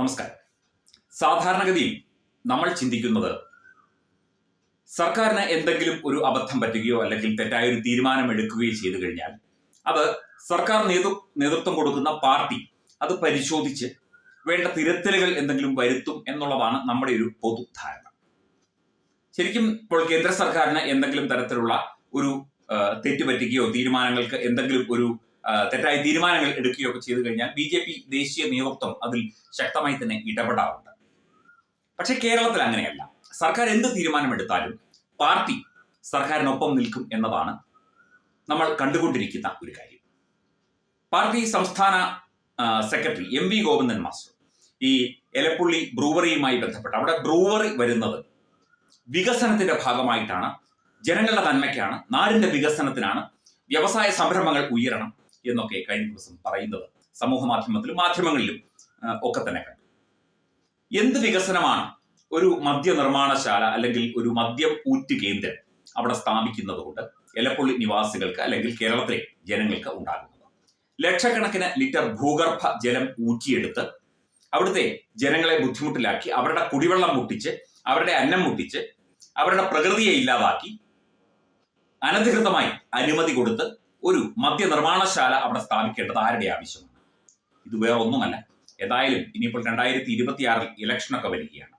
നമസ്കാരം. സാധാരണഗതിയിൽ നമ്മൾ ചിന്തിക്കുന്നത് സർക്കാരിന് എന്തെങ്കിലും ഒരു അബദ്ധം പറ്റുകയോ അല്ലെങ്കിൽ തെറ്റായ ഒരു തീരുമാനം എടുക്കുകയോ ചെയ്തു കഴിഞ്ഞാൽ അത് സർക്കാർ നേതൃത്വം കൊടുക്കുന്ന പാർട്ടി അത് പരിശോധിച്ച് വേണ്ട തിരുത്തലുകൾ എന്തെങ്കിലും വരുത്തും എന്നുള്ളതാണ് നമ്മുടെ ഒരു പൊതുധാരണ. ശരിക്കും ഇപ്പോൾ കേന്ദ്ര സർക്കാരിന് എന്തെങ്കിലും തരത്തിലുള്ള ഒരു തെറ്റ് പറ്റുകയോ തീരുമാനങ്ങൾക്ക് എന്തെങ്കിലും ഒരു തെറ്റായ തീരുമാനങ്ങൾ എടുക്കുകയോ ഒക്കെ ചെയ്തു കഴിഞ്ഞാൽ BJP ദേശീയ നേതൃത്വം അതിൽ ശക്തമായി തന്നെ ഇടപെടാറുണ്ട്. പക്ഷെ കേരളത്തിൽ അങ്ങനെയല്ല. സർക്കാർ എന്ത് തീരുമാനമെടുത്താലും പാർട്ടി സർക്കാരിനൊപ്പം നിൽക്കും എന്നതാണ് നമ്മൾ കണ്ടുകൊണ്ടിരിക്കുന്ന ഒരു കാര്യം. പാർട്ടി സംസ്ഥാന സെക്രട്ടറി MV ഗോവിന്ദൻ മാസ്റ്റർ ഈ എലപ്പുള്ളി ബ്രൂവറിയുമായി ബന്ധപ്പെട്ട് അവിടെ ബ്രൂവറി വരുന്നത് വികസനത്തിന്റെ ഭാഗമായിട്ടാണ്, ജനങ്ങളുടെ നന്മയ്ക്കാണ്, നാടിന്റെ വികസനത്തിനാണ്, വ്യവസായ സംരംഭങ്ങൾ ഉയരണം എന്നൊക്കെ കഴിഞ്ഞ ദിവസം പറയുന്നത് സമൂഹ മാധ്യമങ്ങളിലും ഒക്കെ തന്നെ കണ്ടു. എന്ത് വികസനമാണ് ഒരു മദ്യനിർമ്മാണശാല അല്ലെങ്കിൽ ഒരു മദ്യം ഊറ്റ് കേന്ദ്രം അവിടെ സ്ഥാപിക്കുന്നത് കൊണ്ട് എലപ്പുള്ളി നിവാസികൾക്ക് അല്ലെങ്കിൽ കേരളത്തിലെ ജനങ്ങൾക്ക് ഉണ്ടാകുന്നത്? ലക്ഷക്കണക്കിന് ലിറ്റർ ഭൂഗർഭ ജലം ഊറ്റിയെടുത്ത് അവിടുത്തെ ജനങ്ങളെ ബുദ്ധിമുട്ടിലാക്കി, അവരുടെ കുടിവെള്ളം മുട്ടിച്ച്, അവരുടെ അന്നം മുട്ടിച്ച്, അവരുടെ പ്രകൃതിയെ ഇല്ലാതാക്കി, അനധികൃതമായി അനുമതി കൊടുത്ത് ഒരു മദ്യനിർമ്മാണശാല അവിടെ സ്ഥാപിക്കേണ്ടത് ആരുടെ ആവശ്യമാണ്? ഇത് വേറെ ഒന്നുമല്ല. ഏതായാലും ഇനിയിപ്പോൾ 2026 ഇലക്ഷനൊക്കെ വരികയാണ്.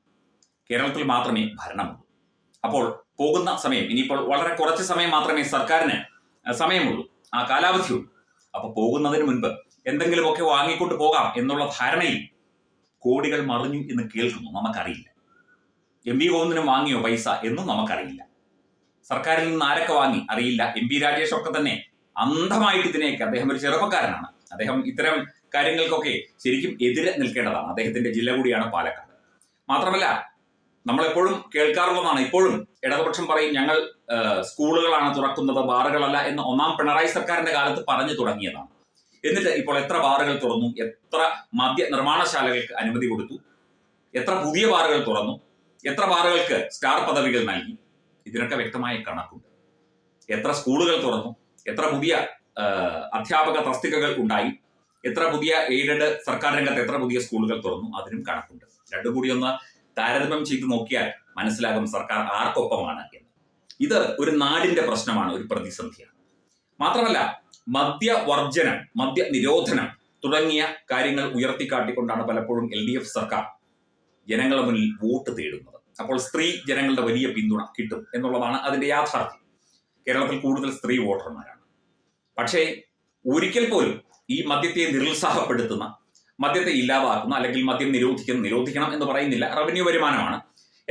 കേരളത്തിൽ മാത്രമേ ഭരണമുള്ളൂ. അപ്പോൾ പോകുന്ന സമയം ഇനിയിപ്പോൾ വളരെ കുറച്ച് സമയം മാത്രമേ സർക്കാരിന് സമയമുള്ളൂ, ആ കാലാവധിയുള്ളൂ. അപ്പൊ പോകുന്നതിന് മുൻപ് എന്തെങ്കിലുമൊക്കെ വാങ്ങിക്കൊണ്ട് പോകാം എന്നുള്ള ധാരണയിൽ കോടികൾ മറിഞ്ഞു എന്ന് കേൾക്കുന്നു. നമുക്കറിയില്ല. MV ഗോവിന്ദനും വാങ്ങിയോ പൈസ എന്നും നമുക്കറിയില്ല. സർക്കാരിൽ നിന്ന് ആരൊക്കെ വാങ്ങി അറിയില്ല. MP രാജേഷ് ഒക്കെ തന്നെ അന്ധമായിട്ട് ഇതിനെയൊക്കെ, അദ്ദേഹം ഒരു ചെറുപ്പക്കാരനാണ്, അദ്ദേഹം ഇത്തരം കാര്യങ്ങൾക്കൊക്കെ ശരിക്കും എതിരെ നിൽക്കേണ്ടതാണ്. അദ്ദേഹത്തിന്റെ ജില്ല കൂടിയാണ് പാലക്കാട്. മാത്രമല്ല, നമ്മളെപ്പോഴും കേൾക്കാറുള്ളതാണ്, ഇപ്പോഴും ഇടതുപക്ഷം പറയും ഞങ്ങൾ സ്കൂളുകളാണ് തുറക്കുന്നത്, ബാറുകളല്ല എന്ന് ഒന്നാം പിണറായി സർക്കാരിന്റെ കാലത്ത് പറഞ്ഞു തുടങ്ങിയതാണ്. എന്നിട്ട് ഇപ്പോൾ എത്ര ബാറുകൾ തുറന്നു, എത്ര മദ്യ നിർമ്മാണശാലകൾക്ക് അനുമതി കൊടുത്തു, എത്ര പുതിയ ബാറുകൾ തുറന്നു, എത്ര ബാറുകൾക്ക് സ്റ്റാർ പദവികൾ നൽകി, ഇതിനൊക്കെ വ്യക്തമായ കണക്കുണ്ട്. എത്ര സ്കൂളുകൾ തുറന്നു, എത്ര പുതിയ അധ്യാപക തസ്തികകൾ ഉണ്ടായി, എത്ര പുതിയ എയ്ഡഡ് സർക്കാർ രംഗത്ത് എത്ര പുതിയ സ്കൂളുകൾ തുറന്നു, അതിനും കണക്കുണ്ട്. രണ്ടും കൂടി ഒന്ന് താരതമ്യം ചെയ്ത് നോക്കിയാൽ മനസ്സിലാകും സർക്കാർ ആർക്കൊപ്പമാണ് എന്ന്. ഇത് ഒരു നാടിന്റെ പ്രശ്നമാണ്, ഒരു പ്രതിസന്ധിയാണ്. മാത്രമല്ല, മദ്യവർജനം, മദ്യ നിരോധനം തുടങ്ങിയ കാര്യങ്ങൾ ഉയർത്തിക്കാട്ടിക്കൊണ്ടാണ് പലപ്പോഴും LDF സർക്കാർ ജനങ്ങളുടെ മുന്നിൽ വോട്ട് തേടുന്നത്. അപ്പോൾ സ്ത്രീ ജനങ്ങളുടെ വലിയ പിന്തുണ കിട്ടും എന്നുള്ളതാണ് അതിന്റെ യാഥാർത്ഥ്യം. കേരളത്തിൽ കൂടുതൽ സ്ത്രീ വോട്ടർമാരാണ്. പക്ഷേ ഒരിക്കൽ പോലും ഈ മദ്യത്തെ നിരുത്സാഹപ്പെടുത്തുന്ന, മദ്യത്തെ ഇല്ലാതാക്കുന്ന, അല്ലെങ്കിൽ മദ്യം നിരോധിക്കണം എന്ന് പറയുന്നില്ല, റവന്യൂ വരുമാനമാണ്,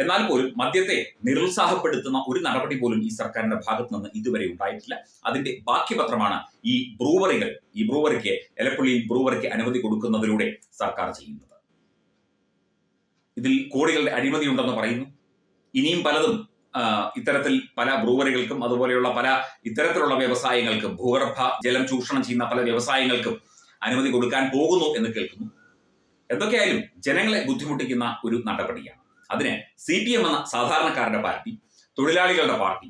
എന്നാൽ പോലും മദ്യത്തെ നിരുത്സാഹപ്പെടുത്തുന്ന ഒരു നടപടി പോലും ഈ സർക്കാരിന്റെ ഭാഗത്ത് നിന്ന് ഇതുവരെ ഉണ്ടായിട്ടില്ല. അതിന്റെ ബാക്കി പത്രമാണ് ഈ ബ്രൂവറിക്ക് എലപ്പുള്ളി ബ്രൂവറിക്ക് അനുമതി കൊടുക്കുന്നതിലൂടെ സർക്കാർ ചെയ്യുന്നത്. ഇതിൽ കോടികളുടെ അഴിമതി ഉണ്ടെന്ന് പറയുന്നു. ഇനിയും പലതും ഇത്തരത്തിൽ പല ബ്രൂവറികൾക്കും അതുപോലെയുള്ള പല ഇത്തരത്തിലുള്ള വ്യവസായങ്ങൾക്കും, ഭൂഗർഭ ജലം ചൂഷണം ചെയ്യുന്ന പല വ്യവസായങ്ങൾക്കും അനുമതി കൊടുക്കാൻ പോകുന്നു എന്ന് കേൾക്കുന്നു. എന്തൊക്കെയായാലും ജനങ്ങളെ ബുദ്ധിമുട്ടിക്കുന്ന ഒരു നടപടിയാണ്. അതിന് CPM എന്ന സാധാരണക്കാരുടെ പാർട്ടി, തൊഴിലാളികളുടെ പാർട്ടി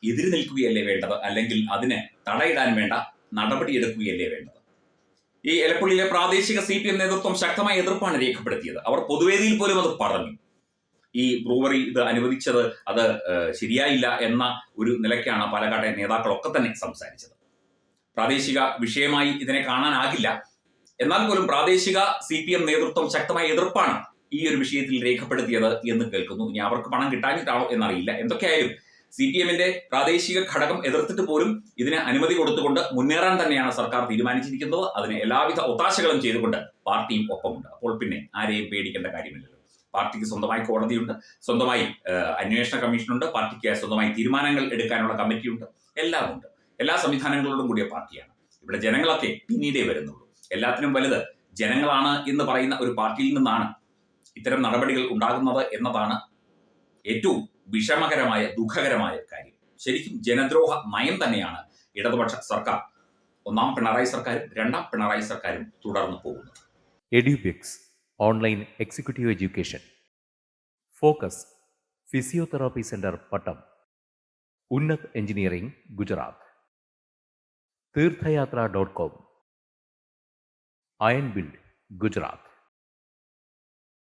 എതിര് നിൽക്കുകയല്ലേ വേണ്ടത്, അല്ലെങ്കിൽ അതിന് തടയിടാൻ വേണ്ട നടപടിയെടുക്കുകയല്ലേ വേണ്ടത്? ഈ എലപ്പുള്ളിയിലെ പ്രാദേശിക CPM നേതൃത്വം ശക്തമായ എതിർപ്പാണ് രേഖപ്പെടുത്തിയത്. അവർ പൊതുവേദിയിൽ പോലും അത് പറഞ്ഞു. ഈ ബ്രൂവറി ഇത് അനുവദിച്ചത് അത് ശരിയായില്ല എന്ന ഒരു നിലയ്ക്കാണ് പാലക്കാട്ടെ നേതാക്കളൊക്കെ തന്നെ സംസാരിച്ചത്. പ്രാദേശിക വിഷയമായി ഇതിനെ കാണാനാകില്ല, എന്നാൽ പോലും പ്രാദേശിക CPM നേതൃത്വം ശക്തമായ എതിർപ്പാണ് ഈ ഒരു വിഷയത്തിൽ രേഖപ്പെടുത്തിയത് എന്ന് കേൾക്കുന്നു. ഇനി അവർക്ക് പണം കിട്ടാഞ്ഞിട്ടാണോ എന്നറിയില്ല. എന്തൊക്കെയായാലും CPMന്റെ പ്രാദേശിക ഘടകം എതിർത്തിട്ട് പോലും ഇതിന് അനുമതി കൊടുത്തുകൊണ്ട് മുന്നേറാൻ തന്നെയാണ് സർക്കാർ തീരുമാനിച്ചിരിക്കുന്നത്. അതിന് എല്ലാവിധ ഒത്താശകളും ചെയ്തുകൊണ്ട് പാർട്ടിയും ഒപ്പമുണ്ട്. അപ്പോൾ പിന്നെ ആരെയും പേടിക്കേണ്ട കാര്യമില്ലല്ലോ. പാർട്ടിക്ക് സ്വന്തമായി കോടതിയുണ്ട്, സ്വന്തമായി അന്വേഷണ കമ്മീഷനുണ്ട്, പാർട്ടിക്ക് സ്വന്തമായി തീരുമാനങ്ങൾ എടുക്കാനുള്ള കമ്മിറ്റിയുണ്ട്, എല്ലാം ഉണ്ട്. എല്ലാ സംവിധാനങ്ങളോടും കൂടിയ പാർട്ടിയാണ്. ഇവിടെ ജനങ്ങളൊക്കെ പിന്നീടേ വരുന്നുള്ളൂ. എല്ലാത്തിനും വലുത് ജനങ്ങളാണ് എന്ന് പറയുന്ന ഒരു പാർട്ടിയിൽ നിന്നാണ് ഇത്തരം നടപടികൾ ഉണ്ടാകുന്നത് എന്നതാണ് ഏറ്റവും വിഷമകരമായ, ദുഃഖകരമായ കാര്യം. ശരിക്കും ജനദ്രോഹ നയം തന്നെയാണ് ഇടതുപക്ഷ സർക്കാർ, ഒന്നാം പിണറായി സർക്കാരും രണ്ടാം പിണറായി സർക്കാരും തുടർന്നു പോകുന്നത്. Edubix online executive education, focus physiotherapy centre Pattom, Unnat engineering Gujarat, തീർത്ഥയാത്ര.com, അയൺ ബിൽഡ് ഗുജറാത്ത്.